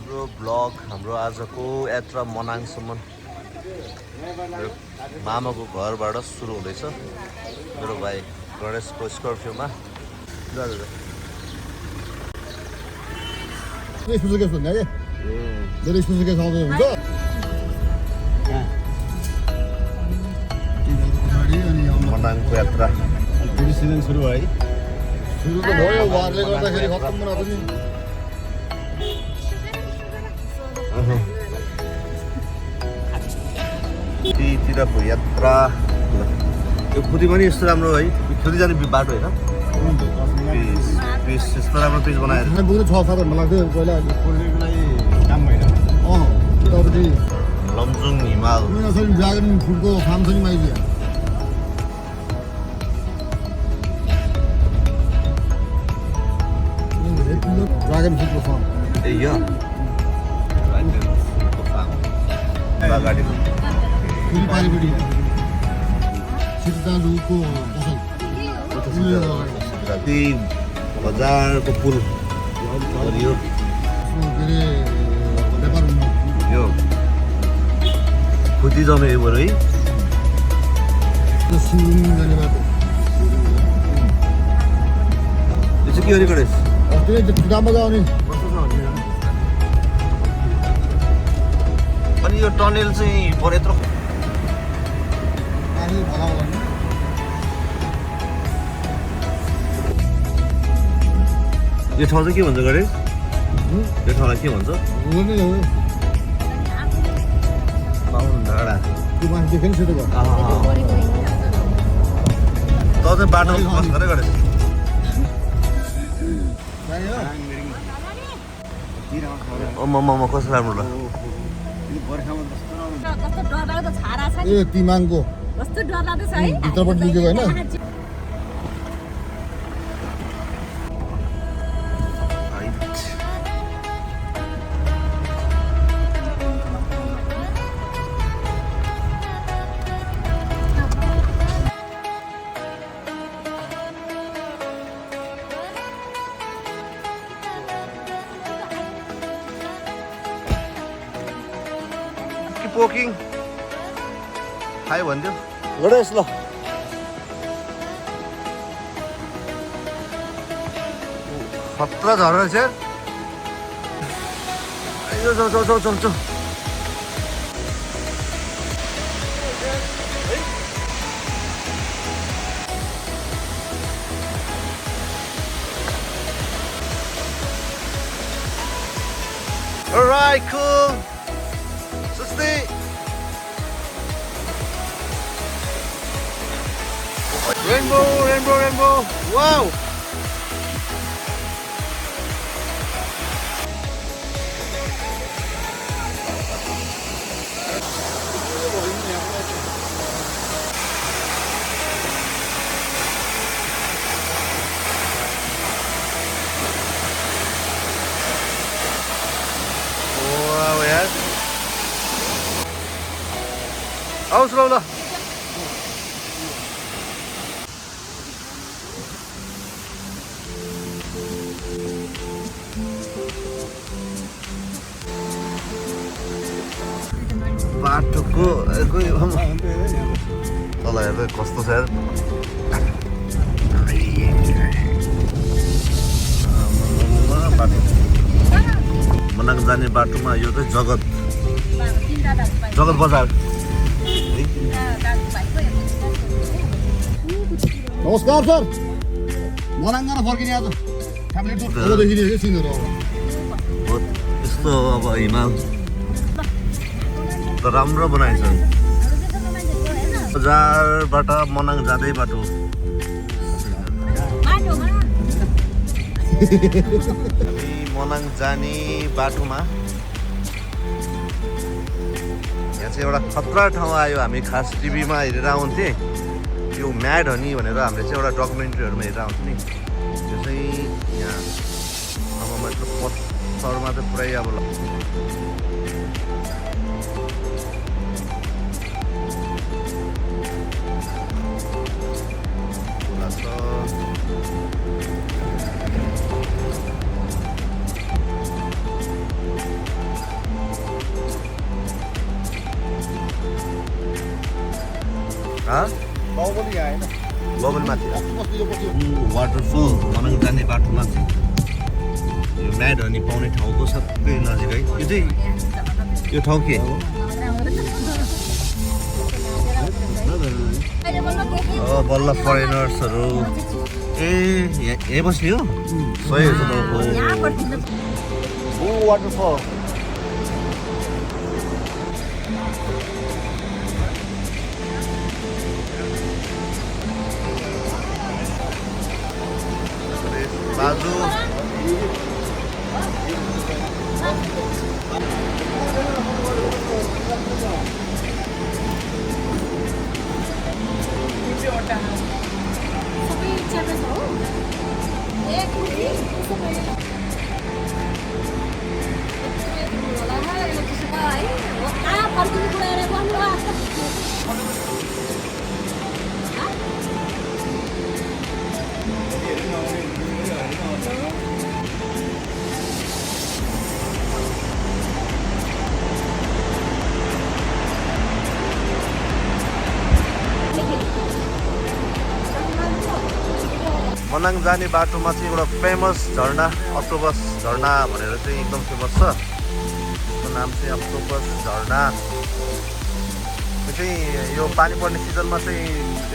हाम्रो ब्लग हाम्रो आजको यात्रा मनाङसम्म मामाको घरबाट सुरु हुँदैछ। मेरो भाइ गणेशको स्कर्पियोमा मनाङको यात्रा सिजन सुरु भयो है। सुरु त भयो, वारले गर्दाखेरि खत्तम बनाएको नि। त्यहीतिरको यात्रा यो खुदी पनि यस्तो राम्रो है, खुदी जाने बाटो होइन, पिस यस्तो राम्रो पिस बनाएर पुग्नु 6-7 घन्टा लाग्थ्यो पहिला। प्रोजेक्टको लागि काम भएन। उतापट्टि लमजुङ हिमाल ड्रागन फ्रुटको फार्म छ नि माइजी। ड्रागन फ्रुटको फार्म ए यो अगाडि फेरि पारिपट्टि सितालुको पसल त्यही बजारको पुल यो के अरे व्यापार हुनु यो खुदी जमेको है। सिलुङ जाने बाटो यो चाहिँ के हो गणेश? अस्ति नै चुडामा जाउने। अनि यो टनेल चाहिँ पर यत्रो पानी भला होला नि। यो ठाउँ चाहिँ के भन्छ गणेश? यो ठाउँलाई के भन्छ? हो नि हो। बाहुन डाँडा। त्यो मान्छे देख्यो नि सेतो घर। त चाहिँ बाटो बस्छ अरे गणेश? म कस्तो राम्रो ल? ए तिमाङको कस्तो डरलाग्दो छ है। भित्रपट्टि लुकेको होइन। पोकिङ खायो भन्थ्यो गणेश ल। खतरा झर्न रहेछ। जाऊ जाऊ जाऊ जाऊ जाऊ। Alright, cool. Rainbow, rainbow, rainbow. Wow. Wow, yes. Aus Lola. बाटोको तल हेर्दै कस्तो छ यार। मनाङ जाने बाटोमा यो चाहिँ जगत बजार। नमस्कार सर, मनाङ फर्किने आज देखिने सिनहरू यस्तो अब हिमाल त राम्रो बनाएछ। बजारबाट मनाङ जाँदै बाटो हामी मनाङ जाने बाटोमा यहाँ चाहिँ एउटा खतरा ठाउँ आयो। हामी खास टिभीमा हेरेर आउँथेँ, यो म्याड हो नि भनेर हामीले चाहिँ एउटा डकुमेन्ट्रीहरूमा हेरेर आउँथ्यौँ नि। त्यो चाहिँ यहाँ अब मतलब पत्थरमा चाहिँ पुरै अब बाहुबली यहाँ होइन बबलमाथि बस्ती यो पछि वाटरफल मनाङ जाने बाटोमा चाहिँ यो म्याड हनी पाउने ठाउँको सबै नजिक है यो चाहिँ यो ठाउँ के बल्ल फरेनर्सहरू ए यहीँ बस्ने हो सही हो वाटरफल बाजु मनाङ जाने बाटोमा चाहिँ एउटा फेमस झरना अक्टोपस झरना भनेर चाहिँ एकदम फेमस छ त्यसको नाम चाहिँ अक्टोपस झरना यो चाहिँ यो पानी पर्ने सिजनमा चाहिँ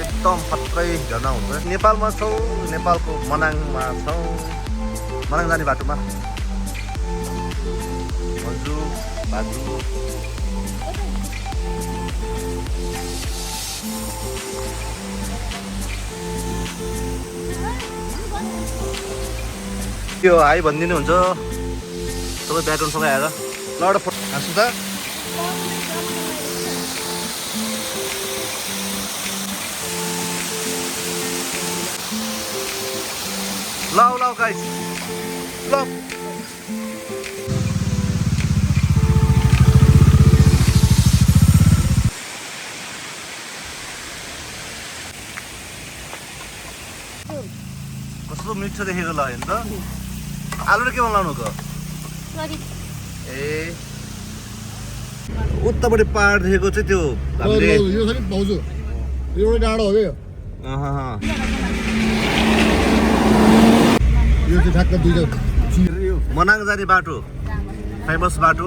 एकदम खत्रै झरना हुन्छ नेपालमा छौँ नेपालको मनाङमा छौँ मनाङ जाने बाटोमा मन्जु बाजु त्यो हाई भनिदिनु हुन्छ सबै ब्याकग्राउन्ड सबै आएर ल एउटा फोटो हाँसु त ल ल गाइस ल कस्तो मिठो देखेको ल होइन त आलु र के बनाउनु हो ए उतापट्टि पहाड देखेको चाहिँ त्यो हामीले यो छ नि भाउजू यो एउटा डाँडो हो क्या यो चाहिँ ठ्याक्क दुईटा मनाङ जाने बाटो फेमस बाटो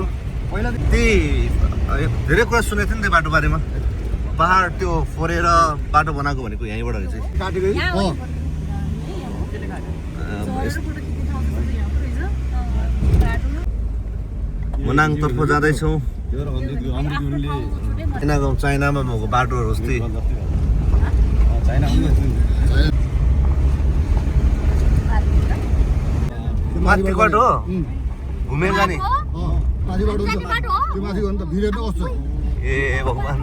पहिला त्यही धेरै कुरा सुनेको थिएँ नि त्यो बाटो बारेमा पहाड त्यो फोरेर बाटो बनाएको भनेको यहीँबाट चाहिँ काटेको मनाङतर्फ जाँदैछौँ यिनीहरूको चाइनामा भएको बाटोहरू जस्तै माथि बाटो हो घुमेर जाने माथि बाटो हुन्छ त्यो माथि हो नि त भिडियो त कस्तो ए भगवान्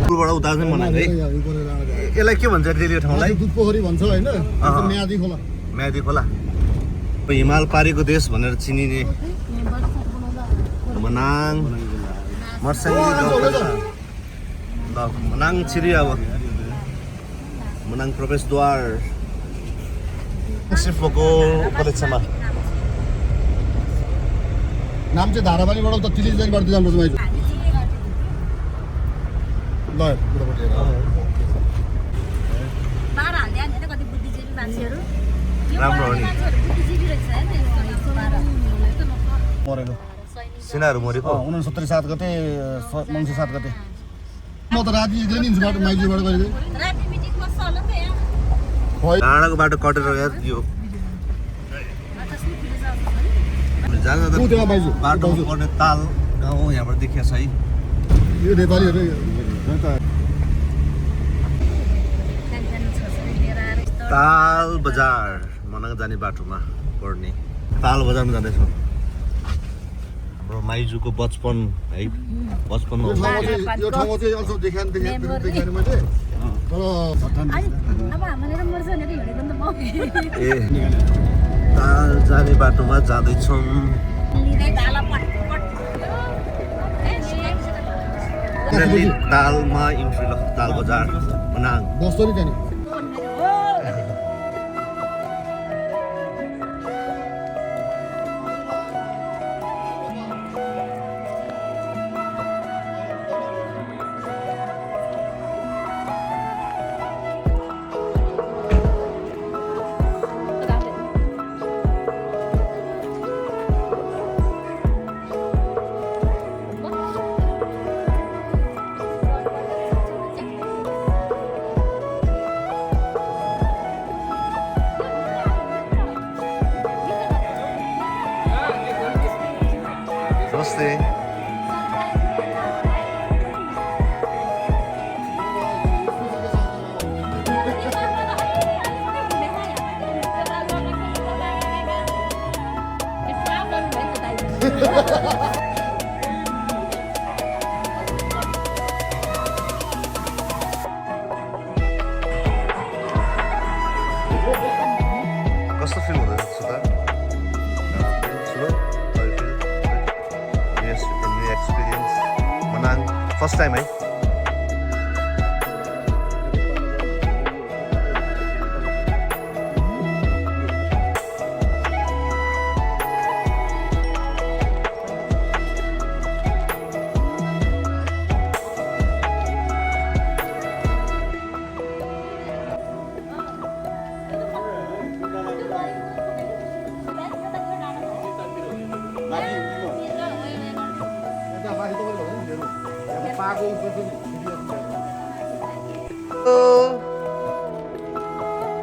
पुलबाट उता चाहिँ मनाङ है यसलाई के भन्छ रेली यो ठाउँलाई दुध पोखरी भन्छ होइन म्यादी खोला म्यादी खोला हिमाल पारीको देश भनेर चिनिने मनाङ मर्स्याङ्गी ल मनाङ छिरी अब मनाङ प्रवेशद्वार सिर्फको उपलक्ष्यमा नाम चाहिँ धारापानीबाट उता तिली जानेबाट जानुपर्छ माइजू ल राम्रो हो नि मरेको सिनाहरू मरेको 69 7 गते मङ्सिर 7 गते म त राति एक्लै नि हिँड्छु बाटो माइजूबाट कहिले डाँडाको बाटो कटेर यार यो जाँदा बाटोमा पर्ने ताल गाउँ यहाँबाट देखिया छ है यो नेपालीहरू ताल बजार मनाङ जाने बाटोमा पर्ने ताल बजारमा जाँदैछौँ हाम्रो माइजूको बचपन है बचपन यो ठाउँमा चाहिँ अल्छौ देखाएन मैले तर ए ताल जाने बाटोमा जाँदैछौँ तालमा इन्ट्री ल ताल बजार मनाङ बस्छ नि त्यहाँनिर नमस्ते कस्तो फिल हुँदैछ Sudha new experience Manang first time है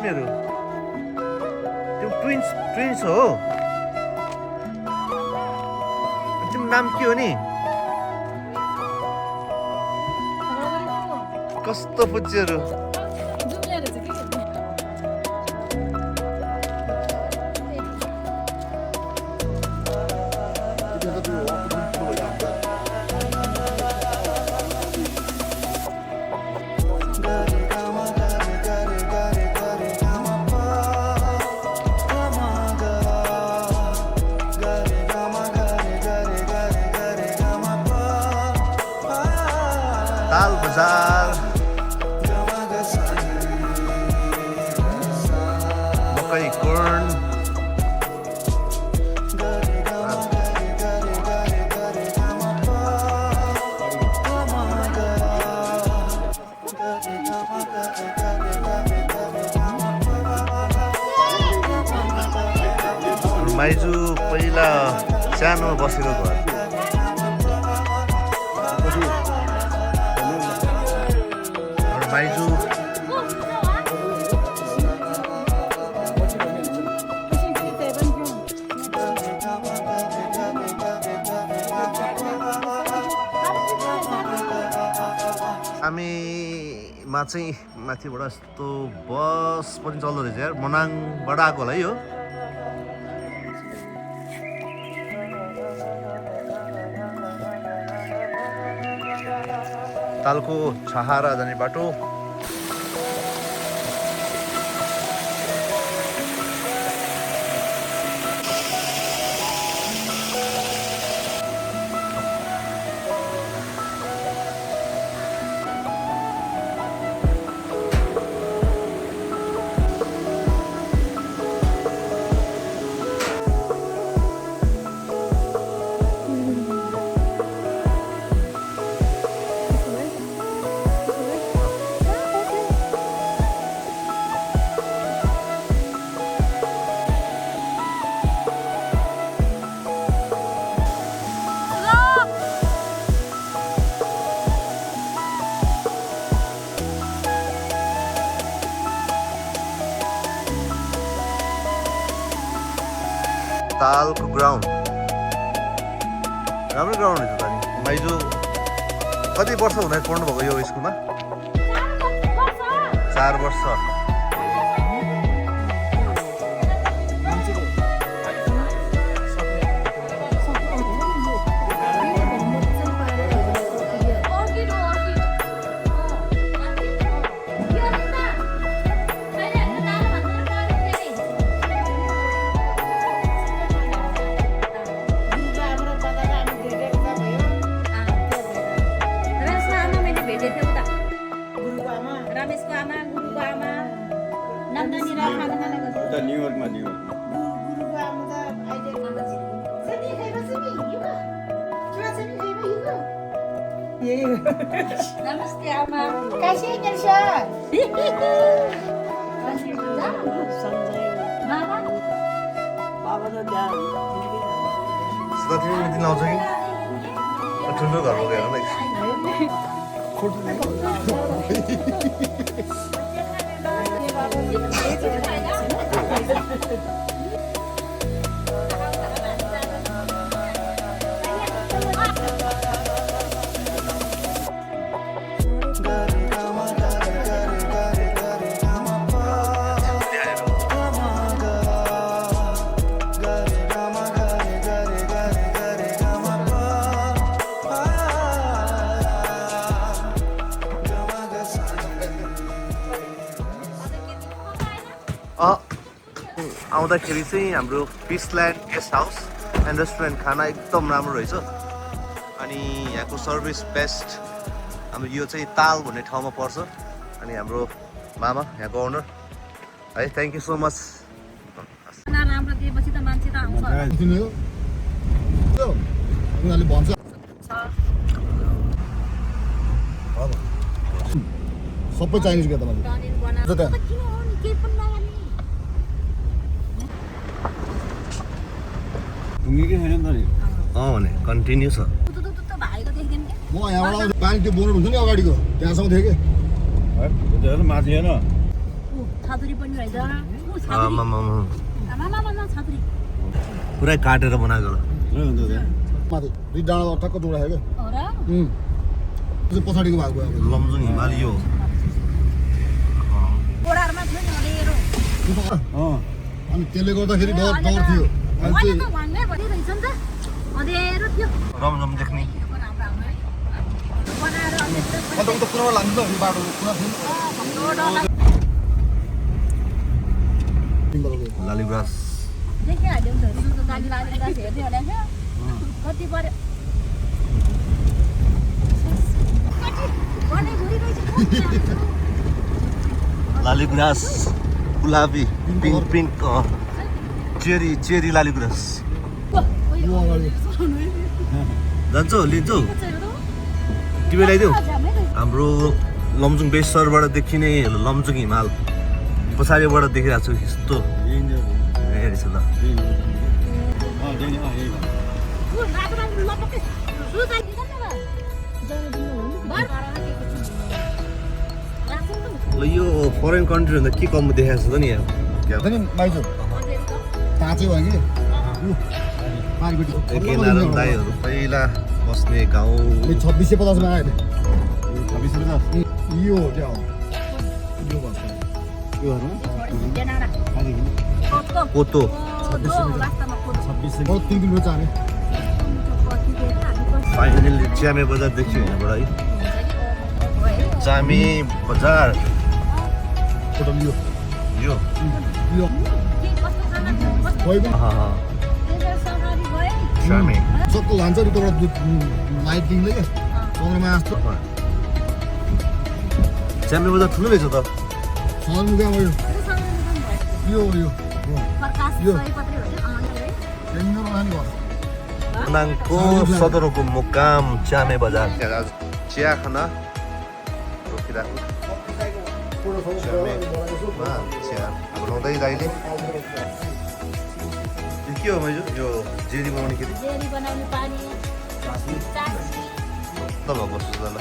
मेरो त्यो ट्विन्स हो तिम्रो नाम के हो नि कस्तो पुच्चीहरू ताल बजार मकै कोर्न माइजू पहिला सानो बसेको घर माइजू हामीमा चाहिँ माथिबाट यस्तो बस पनि चल्दो रहेछ यार मनाङबाट आएको होला है यो तालको छहारा जाने बाटो तालको ग्राउन्ड राम्रो ग्राउन्ड रहेछ त नि माइजू कति वर्ष हुँदा पढ्नु भएको यो स्कुलमा 4 वर्ष न्युयोर्कमा Namaste, Ama. Kasih Nyersha. Mama. Baba to down. सुधा तिमी दिन आउँछ कि ठुलो घर हो हेर न आउँदाखेरि चाहिँ हाम्रो पिसल्यान्ड गेस्ट हाउस एन्ड रेस्टुरेन्ट खाना एकदम राम्रो रहेछ अनि यहाँको सर्भिस बेस्ट। हाम्रो यो चाहिँ ताल भन्ने ठाउँमा पर्छ अनि हाम्रो मामा यहाँको ओनर है थ्याङ्क यू सो मच। राम्रो दिएपछि त मान्छे त आउँछ। उनीहरूले भन्छ सबै चाइनिज क्या तपाईँले घुमेकै छैन नि त नि भने कन्टिन्यू छ। म यहाँबाट पानी त्यो बोर्ड हुन्छ नि अगाडिको त्यहाँसम्म थिएँ कि है त्यो त माथि होइन छातुरी पनि रहेछ। पुरै काटेर बनाएको होला। माथि दुई डाँडा ठक्क जोडा क्या पछाडिको भाग गयो लमजुङ हिमाली हो। अनि त्यसले गर्दाखेरि डर थियो। अहिले चाहिँ रमझम देख्ने अन्त उता पुरा लाग्छ यो बाटो पुरा थियो लालीगुराँस कति पर्यो लालीगुराँस गुलाबी pink pink cherry cherry Laligurans जान्छौ लिन्छौ टिभी ल्याइदेऊ। हाम्रो लमजुङ बेस सरबाट देखिने लमजुङ हिमाल पछाडिबाट देखिरहेको छु यस्तो हेरेछ ल। यो फरेन कन्ट्रीभन्दा के कम देखाएको छ त नि यहाँ नि माइजो काँचै भयो कि नारायण दाईहरू पहिला बस्ने गाउँ 2650 मा आयो 2650 यो हो क्या हो यो बस्छ पोतो 2600 बहुत 3 किलो चाने फाइनली च्यामे बजार देख्छु यहाँबाट है। चामे बजार टोटल यो यो यो कोही चामे सक्को लान्छ नि तबाट दुध लाइटिङले के कमरमा आस्तो च्यामे बजार ठुलो रहेछ त। समुगा यो यो यो मनाङको सदरको मुकाम च्यामे बजार चिया खाना रोकिरहेको चिया बनाउँदै दाइले के हो मैले यो जेरी बनाउने के त भएको जस्तो ल।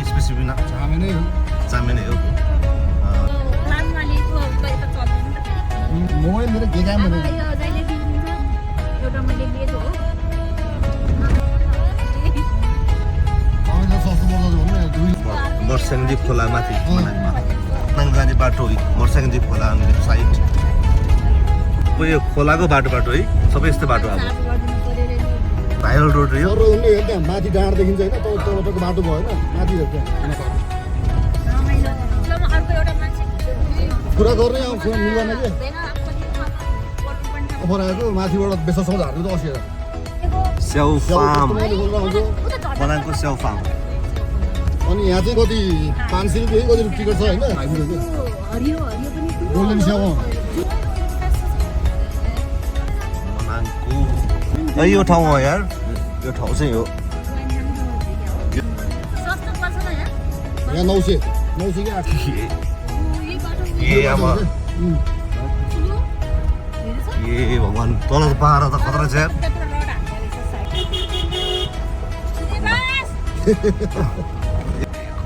स्पेसिफिक नाम चामे नै हो चामे नै हो। मोबाइल मेरो के काम भने तपाईले सस्तो पर्छ भने मर्स्याङजी खोला माथि मनाङमा मनाङ जाने बाटो मर्स्याङजी खोला साइड यो खोलाको बाटो है सबै यस्तो बाटो अब भाइरल रोड यो सर उनले हेर त्यहाँ माथि डाँड देखिन्छ होइन तपाईँको बाटो भयो होइन माथि हेर त्यहाँ कुरा गर्नै आउँछ मिल्दैन के अफर आएको माथिबाट बेसासम्म झार्नु त 80,000 स्याउ फार्म हुन्छ मनाङको स्याउ फार्म अनि यहाँ चाहिँ कति 500 रुपियाँ कति टिकट छ होइन गोल्डन स्याउ मनाङको यो ठाउँ हो यार यो ठाउँ चाहिँ हो यहाँ 900 कि 800 ए अब ए भगवान् तल पहाड त खतरा छ यार।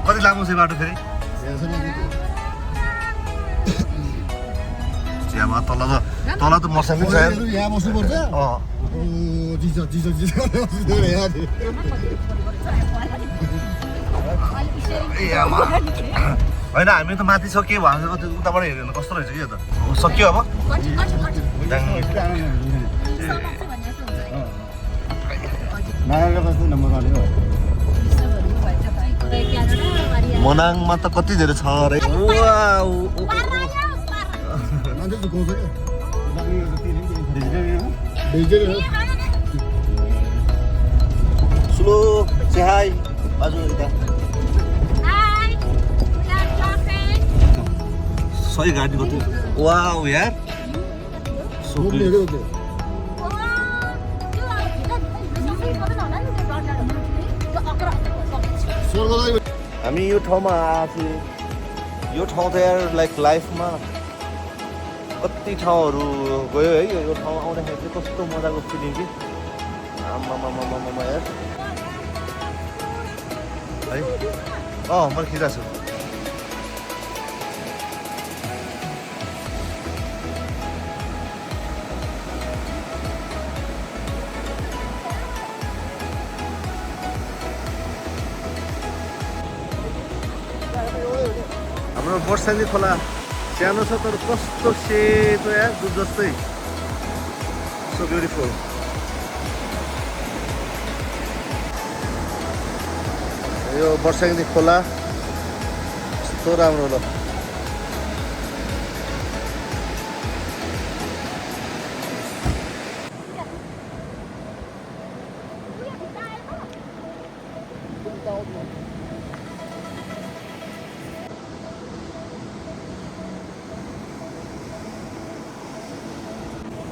कति लामो छ बाटो फेरि चियामा तल त मर्स्याङ छ यार। यहाँ बस्नुपर्छ जिस यार ए आमा होइन हामी त माथि छ के भएको त्यो उताबाट हेरेन कस्तो रहेछ कि यो त सक्यो अब नारायणको कस्तो नम्बर हाल्यो मनाङमा त कति धेरै छ अरे मान्छे झुकाउँछ स्लो हाई बाजु यता सही गाडी कति वाउ यार हामी यो ठाउँमा आएको थियौँ यो ठाउँ त यार लाइक लाइफमा कति ठाउँहरू गयो है यो ठाउँ आउँदाखेरि चाहिँ कस्तो मजाको फिलिङ कि आमामामामामा यार है मैले खिचिरहेको छु हाम्रो वर्षानी खोला सानो छ तर कस्तो सेतो यार दुध जस्तै सो ब्युटिफुल यो वर्षानी खोला कस्तो राम्रो ल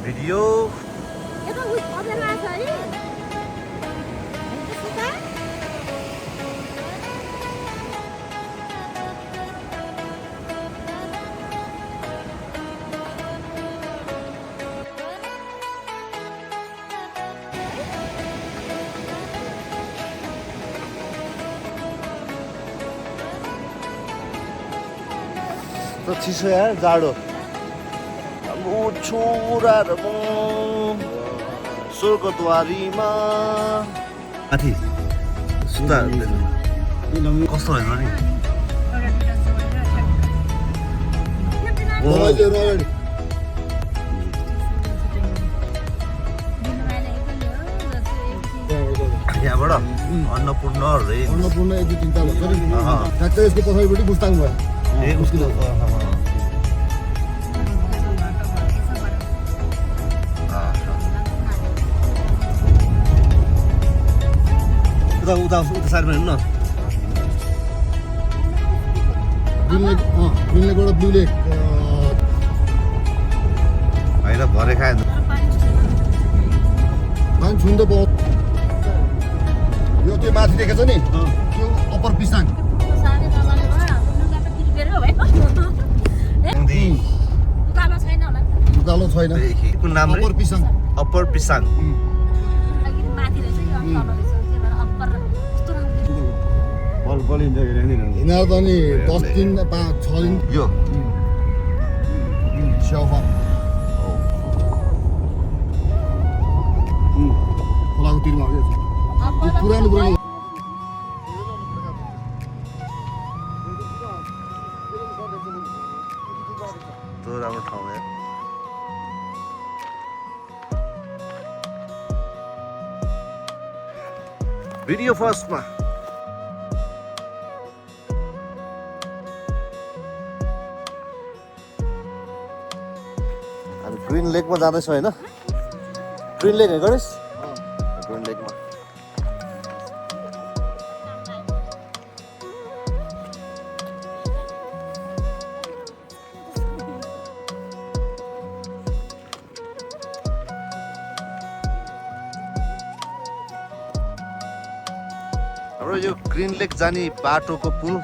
भिडियो तो चिसो यार जाडो छोराहरू स्वर्गद्वारीमा माथि सुता कस्तो रहेछ नि यहाँबाट अन्नपूर्ण रेन्ज अन्नपूर्ण 1 2 3 4 भन्छ नि ठ्याक्कै यसको पछाडिपट्टि मुस्ताङ भयो ए उसको उता साइडमा हेर्नु न ग्रिन लेकबाट ब्लू लेक होइन भरे खायो पानी छुन त बहुत यो त्यो माथि देखेछ नि त्यो अप्पर पिसाङ उकालो छैन कुन नाम अप्पर पिसाङ अप्पर पिसाङ यिनीहरू त नि 10 दिन 6 दिन यो स्याउफा खोलाको तिरमा हो यो पुरानो त्यो राम्रो ठाउँ हो भिडियो फर्स्टमा हामी ग्रिन लेकमा जाँदैछौँ होइन ग्रिन लेक है गणेश ग्रिन लेकमा हाम्रो यो ग्रिन लेक जाने बाटोको पुल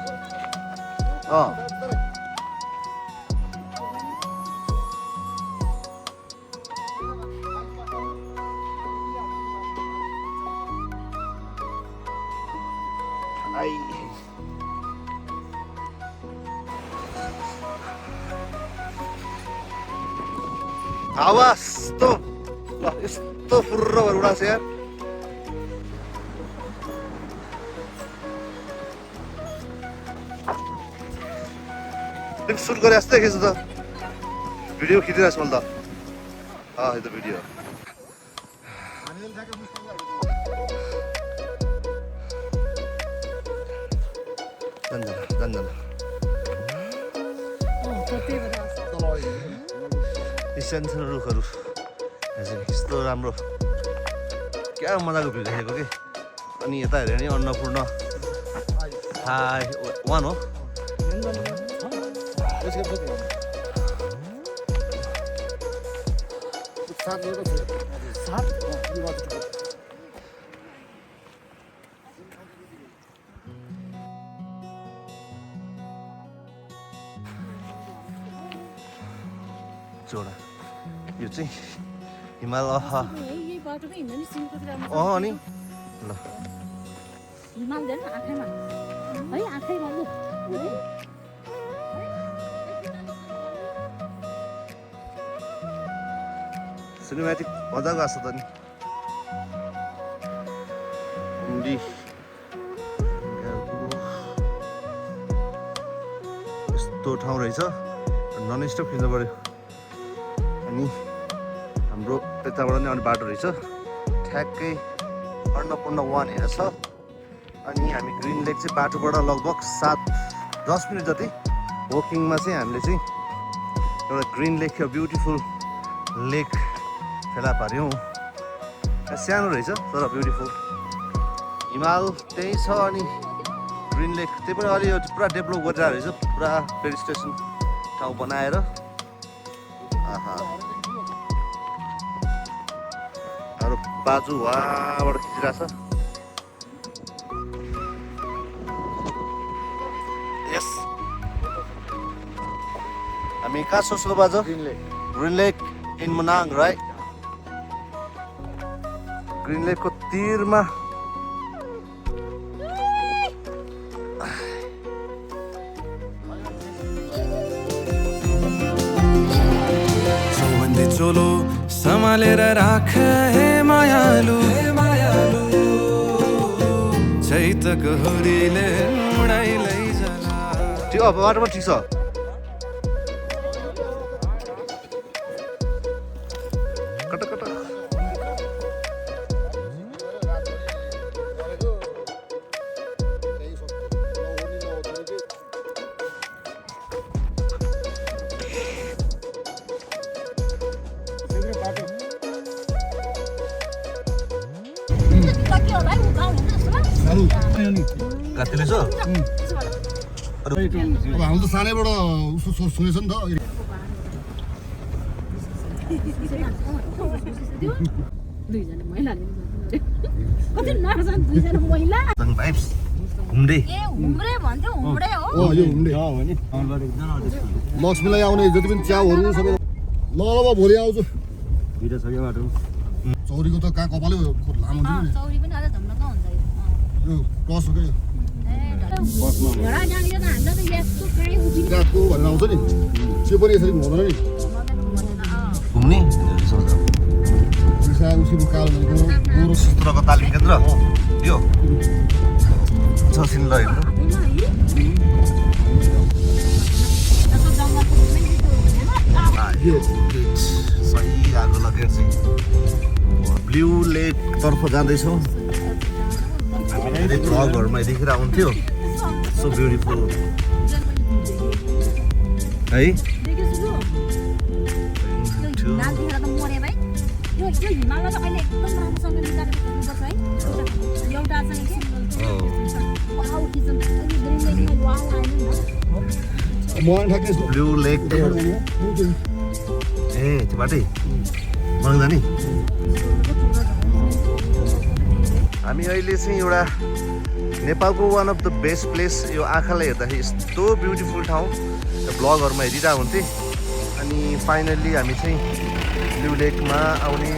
हावा यस्तो कस्तो फुर्र भएर उडाछ यार सुट गरे जस्तै खिच्छु त भिडियो खिचिरहेको छु मैले त यो त भिडियो जान्दैन सानो रुखहरू यस्तो राम्रो क्या मजाको भिउ देखेको कि अनि यता हेऱ्यो भने अन्नपूर्ण हाई 1 हो जोडा यो चाहिँ हिमाल यही बाटोमै हिँड्नु नि सिलगढीतिर आउनु अनि ल हिमाल झन् आँखामा है आँखैमा लु सिनेमेटिक मजाको आएको छ त नि यस्तो ठाउँ रहेछ नन स्टप खिच्नु पऱ्यो अनि हाम्रो यताबाट नि अनि बाटो रहेछ ठ्याक्कै अन्नपूर्ण 1 हेरेर छ अनि हामी ग्रिन लेक चाहिँ बाटोबाट लगभग 7-10 मिनट जति वकिङमा चाहिँ हामीले चाहिँ एउटा ग्रिन लेक ब्युटिफुल लेक फेला पार्यौँ सानो रहेछ तर ब्युटिफुल हिमाल त्यही छ अनि ग्रिन लेक त्यही पनि अलि पुरा डेभलप गरिरहेको रहेछ पुरा फेरि स्टेसन ठाउँ बनाएर हाम्रो बाजु वहाँबाट खिचिरहेछ यस हामी कहाँ सोच्नु बाजु green lake in Manang right green लेकको तिरमा चोलो सम्हालेर राख हे मायालु चैतको हुरीले उडाइ लैजाला ठिक अब बाटोमा ठिक छ कटा कटा कतिले छ अब हाम्रो त सानैबाट उसो सुनेछ नि त दुईजना महिलाले कति नर्छन् दुईजना महिला भाइब्स हुम्डे ए हुम्रे भन्थ्यो हुम्रे हो यो हुम्डे लक्ष्मीलाई आउने जति पनि च्याउहरू सबै ल भोलि आउँछु चौरीको त कहाँ कपालै लामो हुन्छ नि चौरी पनि अझ धम्नका हुन्छ यो क्रस हो क्या घोडा जानेको त हामीलाई त यस्तो काहीँ उभिनु काठको भनेर आउँछ नि त्यो पनि यसरी हुँदैन नि घुम्ने उसीको कालो भनेको सूत्रको तालिम केन्द्र यो छ सिन ल हेर्नु सही आगो लगेर चाहिँ ब्लू लेक तर्फ जाँदैछौँ हामीले भ्लगहरूमा देखिरहेको हुन्थ्यो सो ब्युटिफुल है यो हिमाललाई त अहिले एकदम राम्रोसँग निकालेर खोज्नुपर्छ है एउटा चाहिँ के वाउ किचन अनि ग्रिन लेकमा वाउ आएन ठ्याक्कै ब्लू लेक ए त्यो बाटै मनाङ जाने हामी अहिले चाहिँ एउटा नेपालको one of the best place यो आँखालाई हेर्दाखेरि यस्तो ब्युटिफुल ठाउँ ब्लगहरूमा हेरिरहेको हुन्थेँ अनि फाइनल्ली हामी चाहिँ ब्लू लेकमा आउने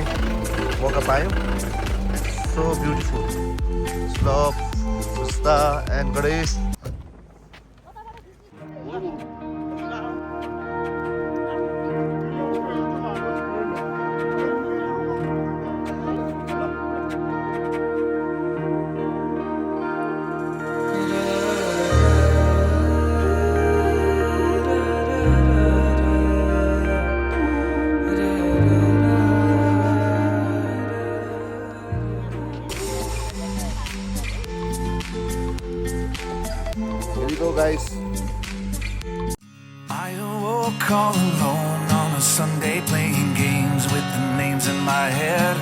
मौका पायौँ सो ब्युटिफुल स्लप पुस्ता and Ganesh Here we go, guys. I awoke all alone on a Sunday playing games with the names in my head.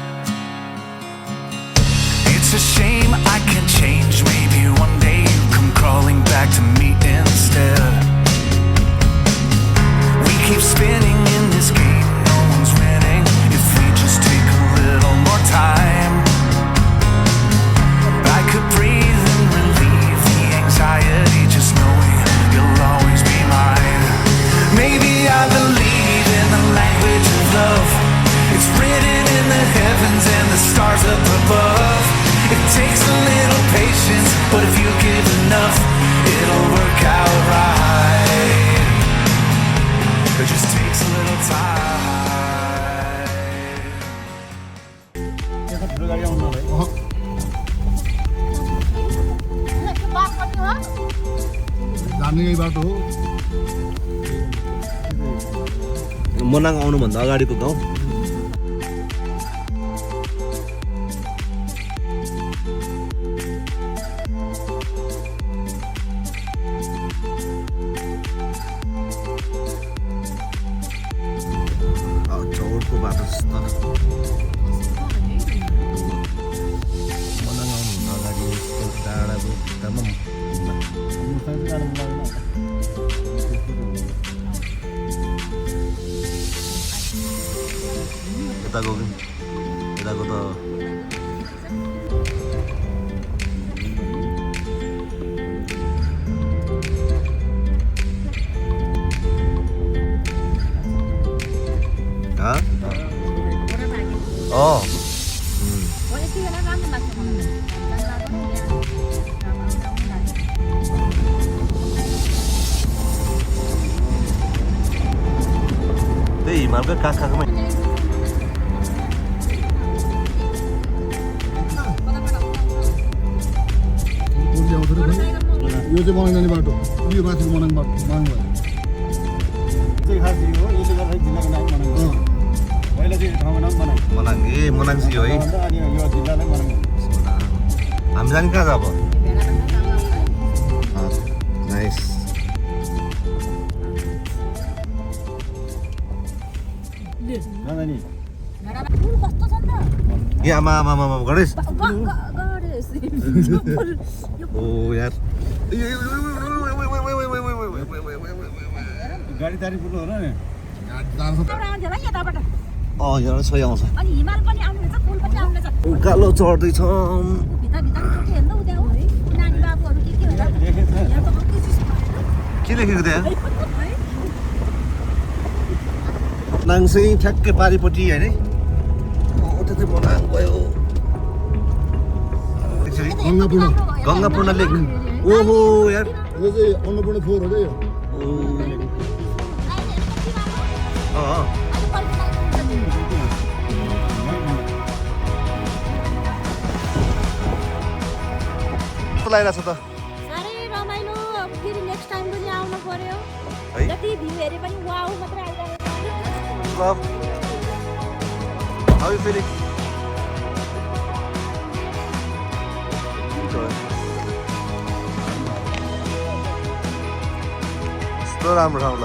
It's a shame I can't change. Maybe one day you come crawling back to me instead. We keep spinning in this game, no one's winning. If we just take a little more time, I could breathe and relieve the anxiety just knowing you'll always be mine. Maybe I believe in the language of love. It's written in the heavens and the stars up above. It takes a little patience, but if you give enough, it'll work out right. It just takes a little time. त्यता ठुलो गाडी आउनु नभए जाने यही बाटो हो मनाङ आउनुभन्दा अगाडिको गाउँ चौरको बाटो जस्तो मनाङ आउनुभन्दा अगाडि डाँडाको भित्तामा यताको त त्यही हिमालकै काखमा यो चाहिँ मनाङ जाने बाटो यो माथिको मनाङ बाटो मनाङ भयो चाहिँ खास यो हो यसले गर्दा जिल्लाको नाम मनाङ हो पहिला चाहिँ ठाउँको नाम मनाङ मनाङ मनाङसी हो है अनि यो जिल्लालाई मनाङ हामी जाने कहाँ छ अब नाइस नानी कस्तो छ नि त ए आमा गणेश गणेश ओ यार गाडी तारी पुग्नु हो नि यताबाट यहाँ सही आउँछ अनि हिमाल पनि आउनुहुन्छ पुल पनि आउनुहुन्छ उकालो चढ्दैछौँ भित्र हेर्नु उता हो नानी बाबुहरू के होला यहाँ त कति चिज के लेखेको त्यहाँ नाङ्सै ठ्याक्कै पारिपट्टि होइन त्यो चाहिँ मनाङ भयो गङ्गापूर्ण लेक ओहो यार यो चाहिँ अन्नपूर्ण फोहोर हो क्या यो कस्तो लागिरहेको छ त साह्रै रमाइलो अब फेरि नेक्स्ट टाइम पनि आउनु पर्यो है जति भ्यू हेरे पनि वाउ मात्रै आइरहेको Love. How are you feeling? Good. यस्तो राम्रो ठाउँ ल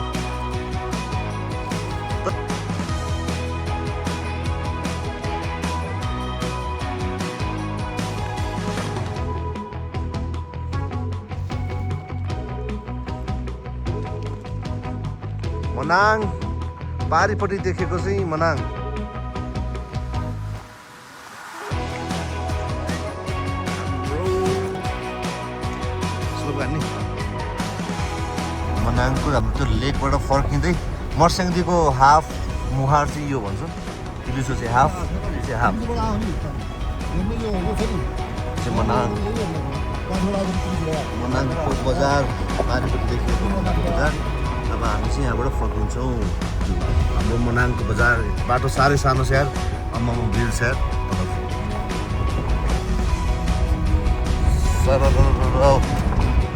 मनाङ पारिपट्टि देखेको चाहिँ मनाङ मनाङको हाम्रो त्यो लेकबाट फर्किँदै मर्स्याङदीको हाफ मुहार चाहिँ यो भन्छ इलिसो चाहिँ हाफ यो चाहिँ हाफ चाहिँ मनाङको बजार पारिपट्टि देखेको बजार अब हामी चाहिँ यहाँबाट फर्किन्छौँ हाम्रो मनाङको बजार बाटो साह्रै सानो छ यार आम्मामा भिड छ यार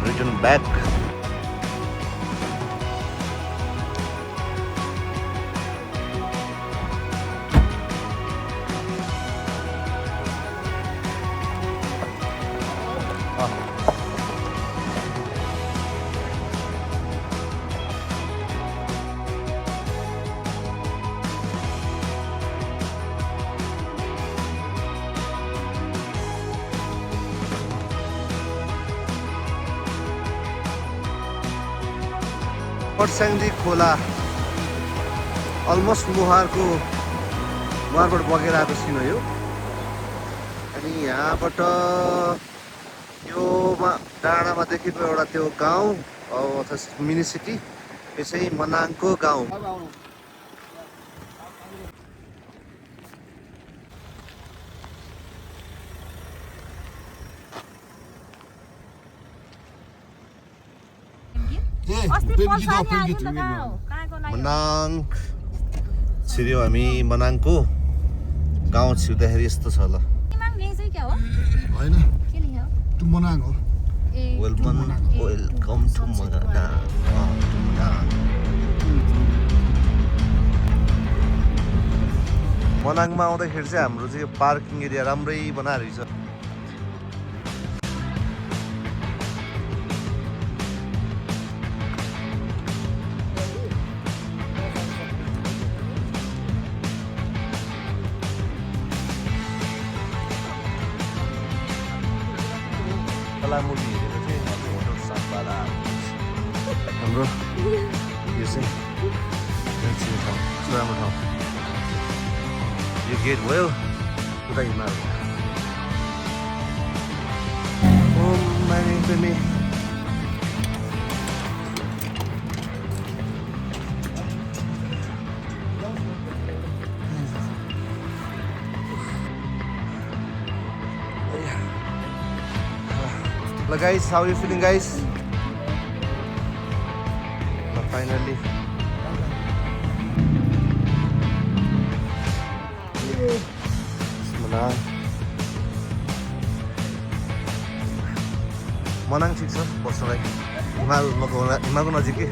रिटर्न ब्याक पर्स्याङ्दी खोला अलमोस्ट मुहारबाट बगेर आएको सिन हो यो। अनि यहाँबाट यो डाँडामा देखेको एउटा त्यो गाउँ अथवा मिनी सिटी यो चाहिँ मनाङको गाउँ। मनाङ छिर्यो हामी। मनाङको गाउँ छिर्दाखेरि यस्तो छ ल। होइन त्यो मनाङ हो। Welcome to Manang. मनाङमा आउँदाखेरि चाहिँ हाम्रो चाहिँ पार्किङ एरिया राम्रै बनाएर रहेछ। कलामुली हेरेर चाहिँ होटल सातबारा हाम्रो यो चाहिँ ठाउँ राम्रो ठाउँ। यो गेट भयो उता हिमाल। Hello guys, how are you feeling guys? Finally. Manang ठिक छ बस्नलाई। हिमालको नजिकै।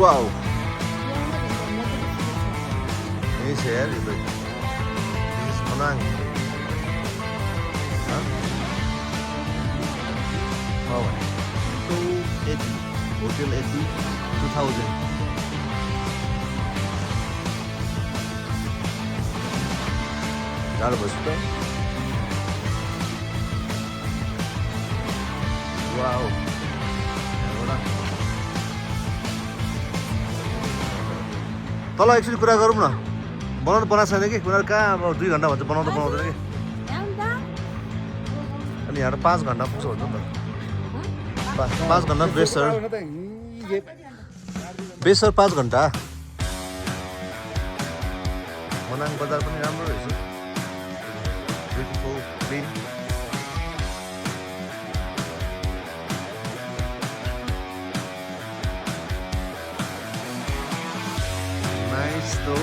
वाउ यही छ यार यो मनाङ। Hotel 80 2000 गाह्रो भयो त। वाउ तल एकचोटि कुरा गरौँ न। बनाउनु बनाएको छैन कि उनीहरू कहाँ अब 2 घन्टा भन्छ बनाउँदैन कि। अनि यहाँ 5 घन्टा पुग्छ हुन्छ नि त। 5 घन्टा बेसर 5 घन्टा। मनाङ बजार पनि राम्रो रहेछ। Beautiful clean. नाइस दो।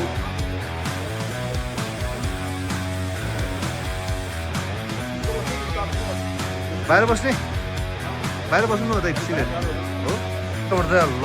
बाहिर बस्ने बाहिर बस्नु न त एकछिन हो तपाईँबाट चाहिँ ल।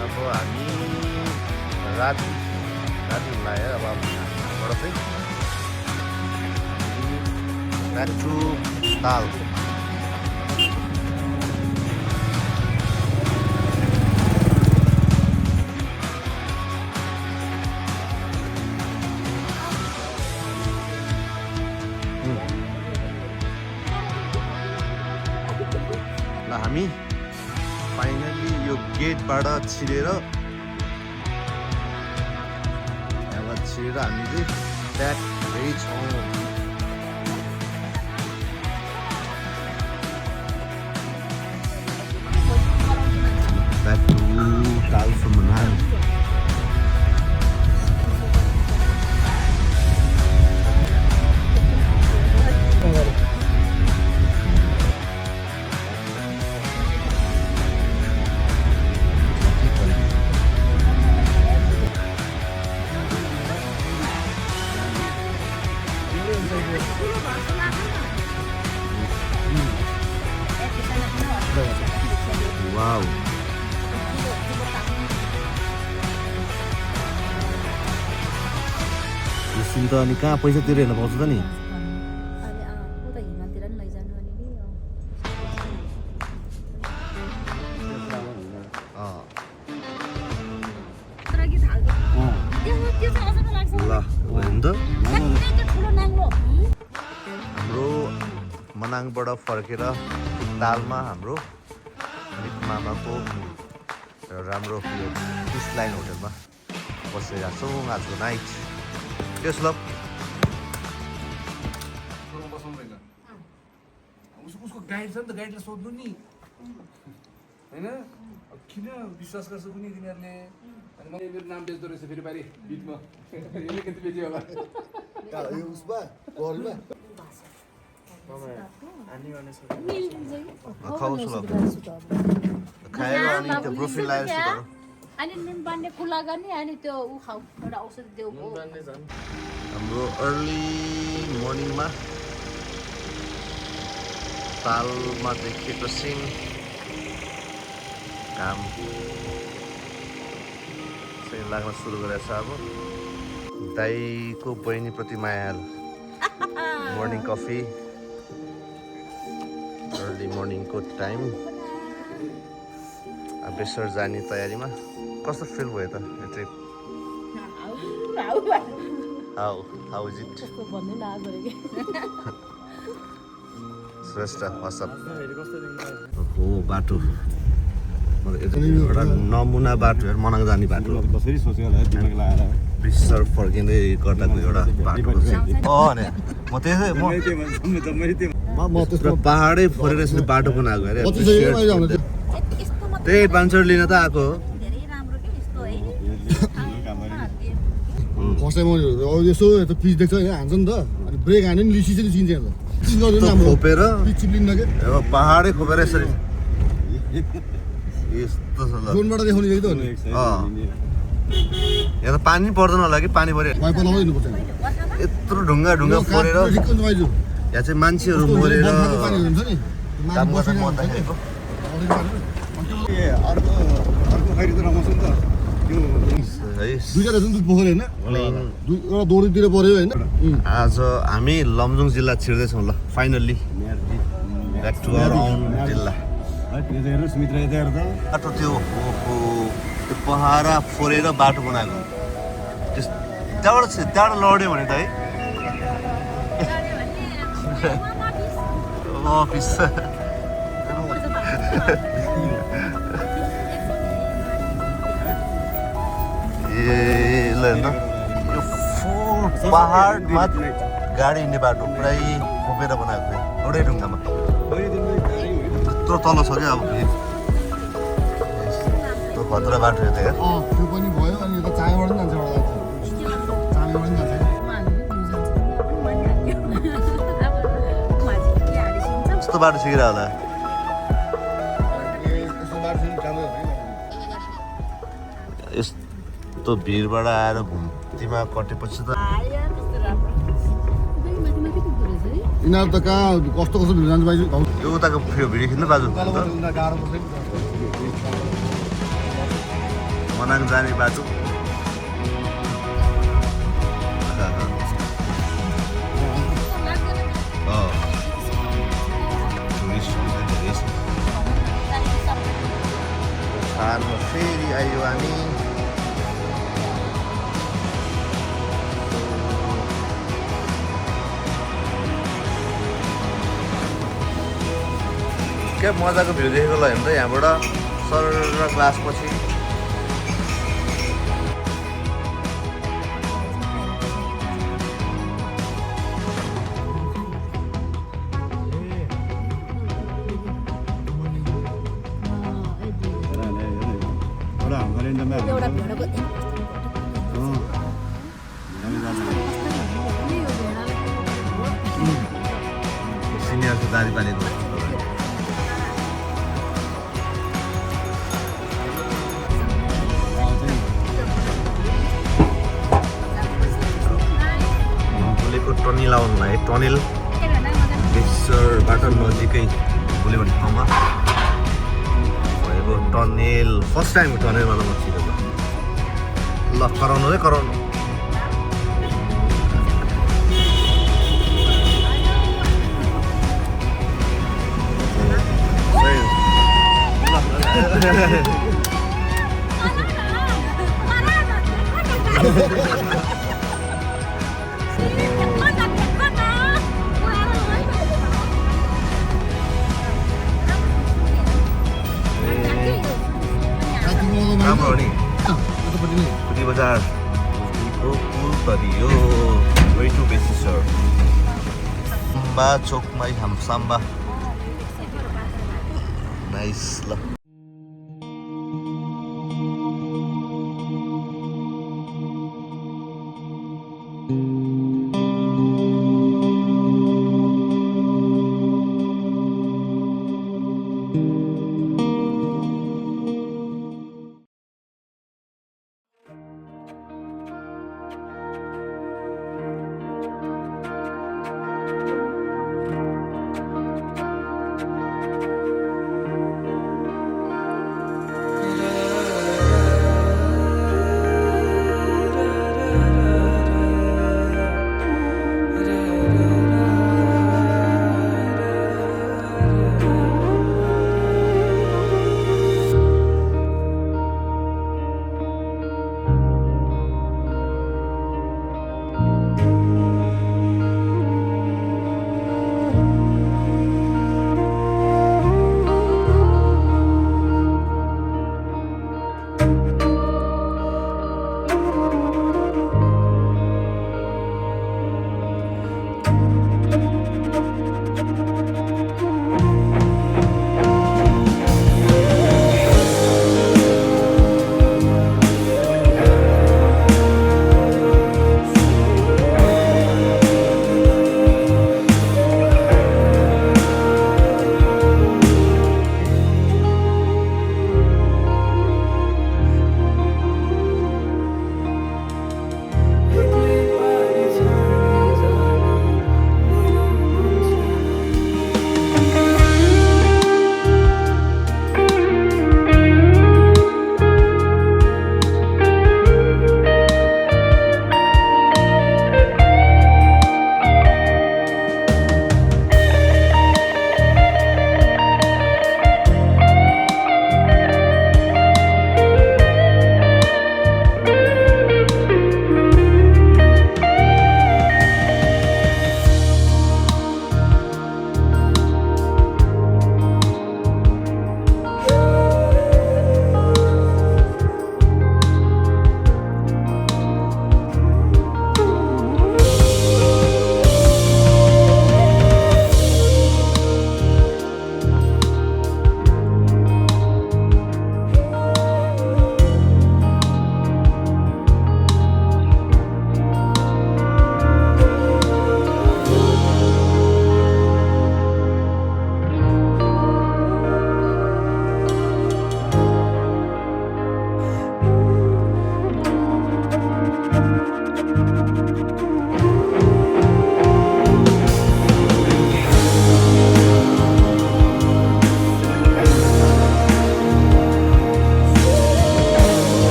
अब हामी राति लाग्यो। अब यहाँबाट चाहिँ काचु दाल ल। हामी फाइनली यो गेटबाट छिरेर यहाँबाट छिरेर हामी चाहिँ ब्याक हुँदैछौँ। ब्याक टु टाल्सो मनाङ। वाउ एकछिन त अनि कहाँ पैसा तिरेर हेर्न पाउँछ त नि अरे उता हिमालतिर नि लैजानु अनि नि तर कि थाल्छ त्यो चाहिँ अझ लाग्छ ल होइन त त्यो ठुलो नाङ्लो हाम्रो मनाङबाट फर्केर तालमा हाम्रो अलिक मामाको राम्रो फिस लाइन होटलमा बसिरहेको छौँ आजको नाइट त्यस ल उसको गाइड छ नि त गाइडलाई सोध्नु नि होइन अब किन विश्वास गर्छ कुनै तिनीहरूले अनि मैले मेरो नाम बेच्दो रहेछ फेरि पारि बिचमा यसले कति बेच्यो होला खाओस् ल खाएर अनि त्यो प्रोफाइल लाएर सुताउनु अनि नुन पानी खुला गर्ने अनि त्यो ऊ खाऊ एउटा औषधि देऊ हाम्रो अर्ली मर्निङमा तालमा देखेको सिन काम चाहिँ लाग्न सुरु गरेको छ अब दाईको बहिनीप्रति माया मर्निङ कफी अर्ली मर्निङको टाइम बेसर जाने तयारीमा कस्तो फिल भयो त यो trip how is it Shrestha WhatsApp हो बाटो एउटा नमुना बाटो हेर मनाङ जाने बाटो कसरी सोच्यो होला दिमाग लगाएर बिस्तर फर्किँदै गर्दाको एउटा बाटो नि म त्यसै म त्यस्तो पहाडै फोरेर यसरी बाटो बनाएको अरे त्यही एडभान्चर लिन त आएको हो धेरै राम्रो के यस्तो है फर्स्ट टाइम अब यसो यता पिच देख्छ यहाँ हान्छ नि त अनि ब्रेक हान्यो नि लिसी चाहिँ लिसिन्छ यहाँ पिच गर्दैन यस्तो राम्रो खोपेर पिच चिप्लिन्न के अब पहाडै खोपेर यसरी यस्तो छ ल ड्रोनबाट देखाउने जति त हो नि यहाँ त पानी पर्दैन होला कि पानी पऱ्यो वाइपर लगाउँदै हिँड्नुपर्छ यत्रो ढुङ्गा ढुङ्गा फोरेर ठिक हुन्छ भाइजू यहाँ चाहिँ मान्छेहरू मरेर पानी हुन्छ नि काम गर्न मर्दाखेरिको अर्को खैरी त रमाउँछ नि त त्यो है दुईजना जुन दुध पोखरी होइन एउटा दोरीतिर पऱ्यो होइन आज हामी लमजुङ जिल्ला छिर्दैछौँ ल finally back to our own जिल्ला हेर्नु सुमित्रा यता हेर त बाटो त्यो त्यो पहाडा फोरेर बाटो बनाएको त्यहाँबाट लड्यो भने त है अफिस ए ल हेर्नु यो फुल पहाडमा गाडी हिँड्ने बाटो पुरै खोपेर बनाएको एउटै ढुङ्गामा त्यत्रो तल छ क्या अब त्यो खतरा बाटो यो त हेर त्यो पनि भयो अनि यता चायबाट पनि जान्छ एउटा चायबाट पनि जान्छ यस्तो बाटो सिकेर होला यस्तो भिरबाट आएर घुम्तीमा कटेपछि त यिनीहरू त कहाँ कस्तो कस्तो भिड जान्छ भाइजू यो उताको भिडियो खिच्नु बाजु मनाङ जाने बाटो खानमा फेरि आयो हामी क्या मजाको भ्यू देखेको ल हेर्नु त यहाँबाट सर र ग्लास पछि एउटा भेडाको सिनियरको दारी पालेको टनिल आउनुमा है टनिल बेसरबाट नजिकै भोलि भन्ने ठाउँमा भएको टनेल फर्स्ट टाइम टनेलमा म छिरेको ल कराउनु है कराउनु राम्रो हो नि यतापट्टि नै पुदी बजार पुल तरियो वे टु बेसी सर साम्बा चोकमै हाम साम्बा नाइस ल